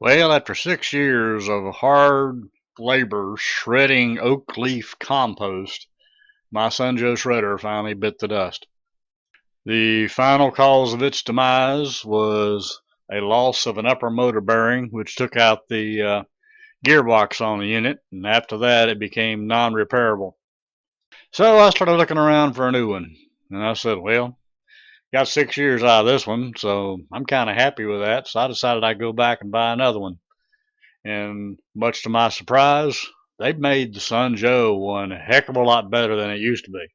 Well, after 6 years of hard labor shredding oak leaf compost, my Sun Joe shredder finally bit the dust. The final cause of its demise was a loss of an upper motor bearing, which took out the gearbox on the unit, and after that it became non-repairable. So I started looking around for a new one, and I said, well, got 6 years out of this one, so I'm kind of happy with that, so I decided I'd go back and buy another one. And much to my surprise, they've made the Sun Joe one a heck of a lot better than it used to be.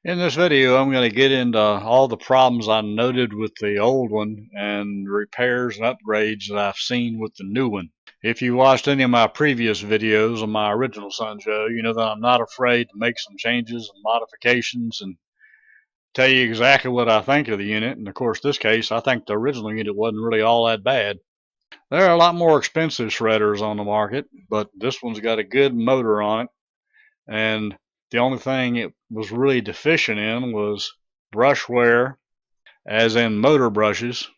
In this video, I'm going to get into all the problems I noted with the old one and repairs and upgrades that I've seen with the new one. If you watched any of my previous videos on my original Sun Joe, you know that I'm not afraid to make some changes and modifications and tell you exactly what I think of the unit. And of course, this case, I think the original unit wasn't really all that bad. There are a lot more expensive shredders on the market, but this one's got a good motor on it, and the only thing it was really deficient in was brush wear, as in motor brushes,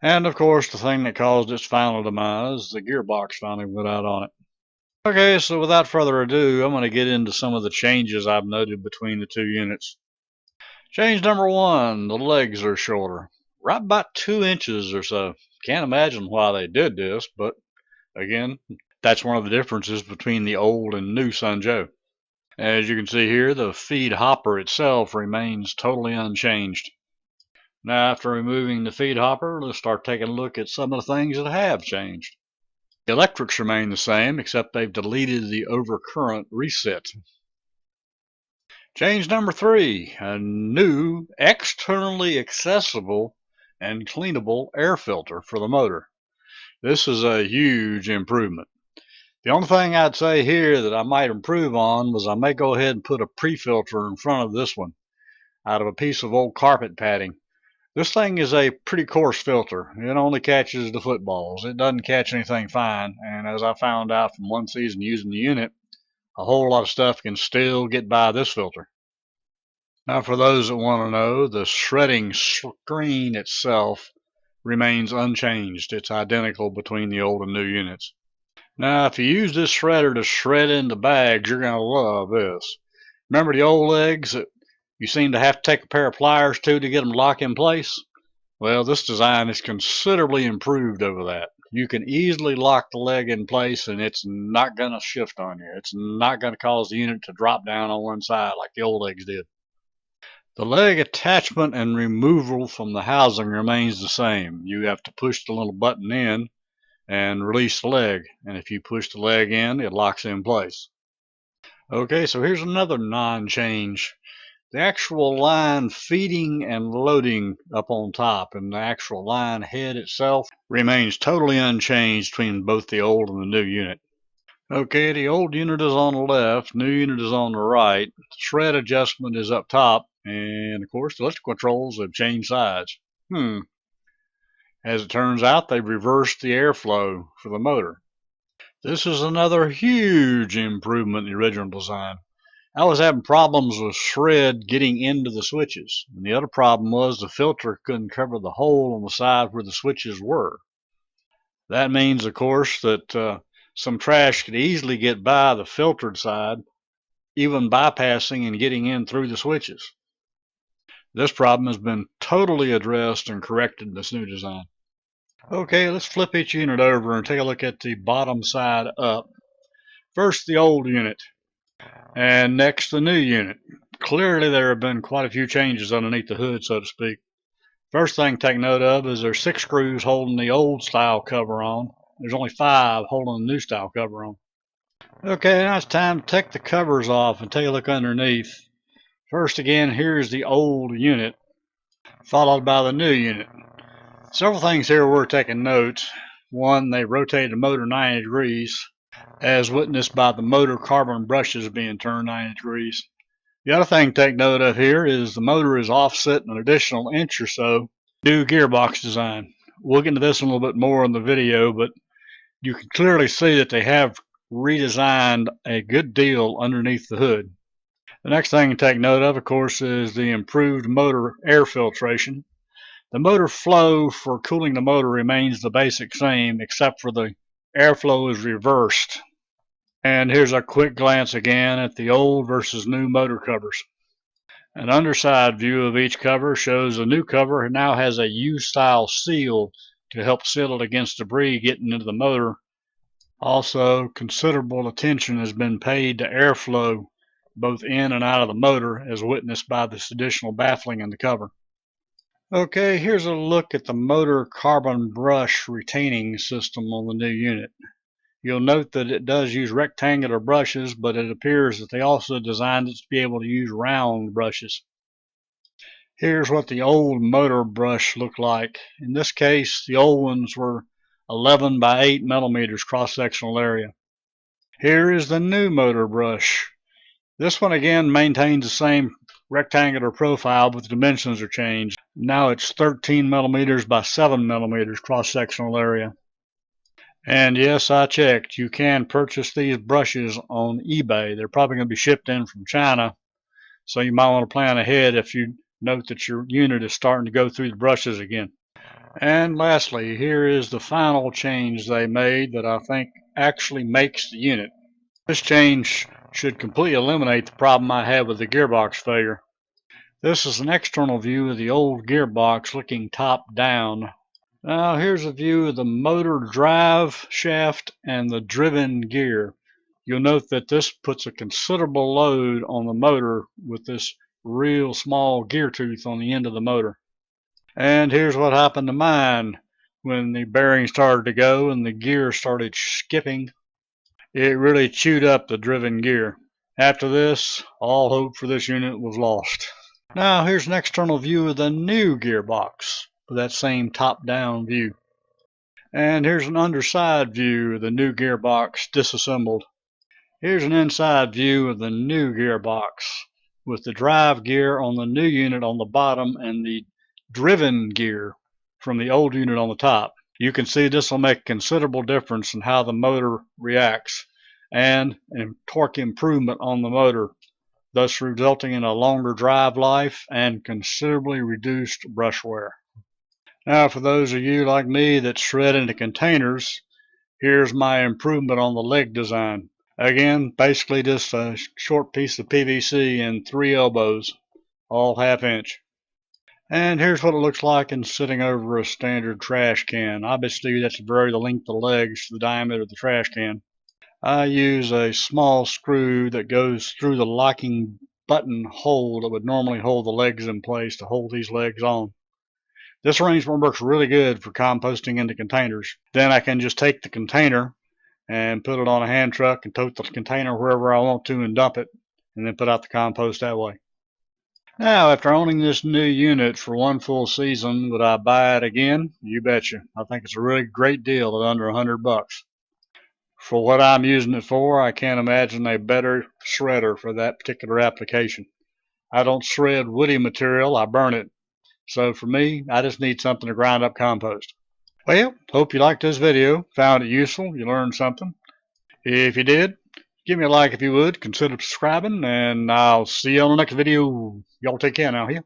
and of course the thing that caused its final demise, the gearbox finally went out on it. Okay, so without further ado, I'm going to get into some of the changes I've noted between the two units. Change number one, the legs are shorter, right about 2 inches or so. Can't imagine why they did this, but again, that's one of the differences between the old and new Sun Joe. As you can see here, the feed hopper itself remains totally unchanged. Now, after removing the feed hopper, let's start taking a look at some of the things that have changed. The electrics remain the same, except they've deleted the overcurrent reset. Change number three, a new externally accessible and cleanable air filter for the motor. This is a huge improvement. The only thing I'd say here that I might improve on was I may go ahead and put a pre-filter in front of this one out of a piece of old carpet padding. This thing is a pretty coarse filter. It only catches the footballs. It doesn't catch anything fine, and as I found out from one season using the unit, a whole lot of stuff can still get by this filter. Now, for those that want to know, the shredding screen itself remains unchanged. It's identical between the old and new units. Now, if you use this shredder to shred into bags, you're going to love this. Remember the old legs that you seem to have to take a pair of pliers to get them locked in place? Well, this design is considerably improved over that. You can easily lock the leg in place and it's not going to shift on you. It's not going to cause the unit to drop down on one side like the old legs did. The leg attachment and removal from the housing remains the same. You have to push the little button in and release the leg, and if you push the leg in, it locks in place. Okay, so here's another non-change. The actual line feeding and loading up on top and the actual line head itself remains totally unchanged between both the old and the new unit. Okay, the old unit is on the left, new unit is on the right. The shred adjustment is up top, and of course the electrical controls have changed sides. As it turns out, they've reversed the airflow for the motor. This is another huge improvement in the original design. I was having problems with shred getting into the switches, and the other problem was the filter couldn't cover the hole on the side where the switches were. That means, of course, that some trash could easily get by the filtered side, even bypassing and getting in through the switches. This problem has been totally addressed and corrected in this new design. Okay, let's flip each unit over and take a look at the bottom side up. First, the old unit, and next, the new unit. Clearly, there have been quite a few changes underneath the hood, so to speak. First thing to take note of is there's 6 screws holding the old style cover on. There's only 5 holding the new style cover on. Okay, now it's time to take the covers off and take a look underneath. First, again, here's the old unit, followed by the new unit. Several things here worth taking note. One, they rotated the motor 90 degrees, as witnessed by the motor carbon brushes being turned 90 degrees. The other thing to take note of here is the motor is offset an additional inch or so. New gearbox design. We'll get into this a little bit more in the video, but you can clearly see that they have redesigned a good deal underneath the hood. The next thing to take note of course, is the improved motor air filtration. The motor flow for cooling the motor remains the basic same, except for the airflow is reversed. And here's a quick glance again at the old versus new motor covers. An underside view of each cover shows the new cover now has a U-style seal to help seal it against debris getting into the motor. Also, considerable attention has been paid to airflow both in and out of the motor, as witnessed by this additional baffling in the cover. Okay, here's a look at the motor carbon brush retaining system on the new unit. You'll note that it does use rectangular brushes, but it appears that they also designed it to be able to use round brushes. Here's what the old motor brush looked like. In this case, the old ones were 11 by 8 millimeters cross-sectional area. Here is the new motor brush. This one again maintains the same rectangular profile, but the dimensions are changed. Now it's 13 millimeters by 7 millimeters cross-sectional area. And yes, I checked. You can purchase these brushes on eBay. They're probably going to be shipped in from China, so you might want to plan ahead if you note that your unit is starting to go through the brushes again. And lastly, here is the final change they made that I think actually makes the unit. This change should completely eliminate the problem I had with the gearbox failure. This is an external view of the old gearbox looking top down. Now here's a view of the motor drive shaft and the driven gear. You'll note that this puts a considerable load on the motor with this real small gear tooth on the end of the motor. And here's what happened to mine when the bearing started to go and the gear started skipping. It really chewed up the driven gear. After this, all hope for this unit was lost. Now here's an external view of the new gearbox with that same top-down view. And here's an underside view of the new gearbox disassembled. Here's an inside view of the new gearbox with the drive gear on the new unit on the bottom and the driven gear from the old unit on the top. You can see this will make a considerable difference in how the motor reacts and in torque improvement on the motor, thus resulting in a longer drive life and considerably reduced brush wear. Now for those of you like me that shred into containers, here's my improvement on the leg design. Again, basically just a short piece of PVC and 3 elbows, all 1/2 inch. And here's what it looks like in sitting over a standard trash can. Obviously that's to vary the length of the legs to the diameter of the trash can. I use a small screw that goes through the locking button hole that would normally hold the legs in place to hold these legs on. This arrangement works really good for composting into containers. Then I can just take the container and put it on a hand truck and tote the container wherever I want to and dump it, and then put out the compost that way. Now, after owning this new unit for 1 full season, would I buy it again? You betcha. I think it's a really great deal at under $100. For what I'm using it for, I can't imagine a better shredder for that particular application. I don't shred woody material, I burn it. So for me, I just need something to grind up compost. Well, hope you liked this video, found it useful, you learned something. If you did, give me a like if you would, consider subscribing, and I'll see you on the next video. Y'all take care now here.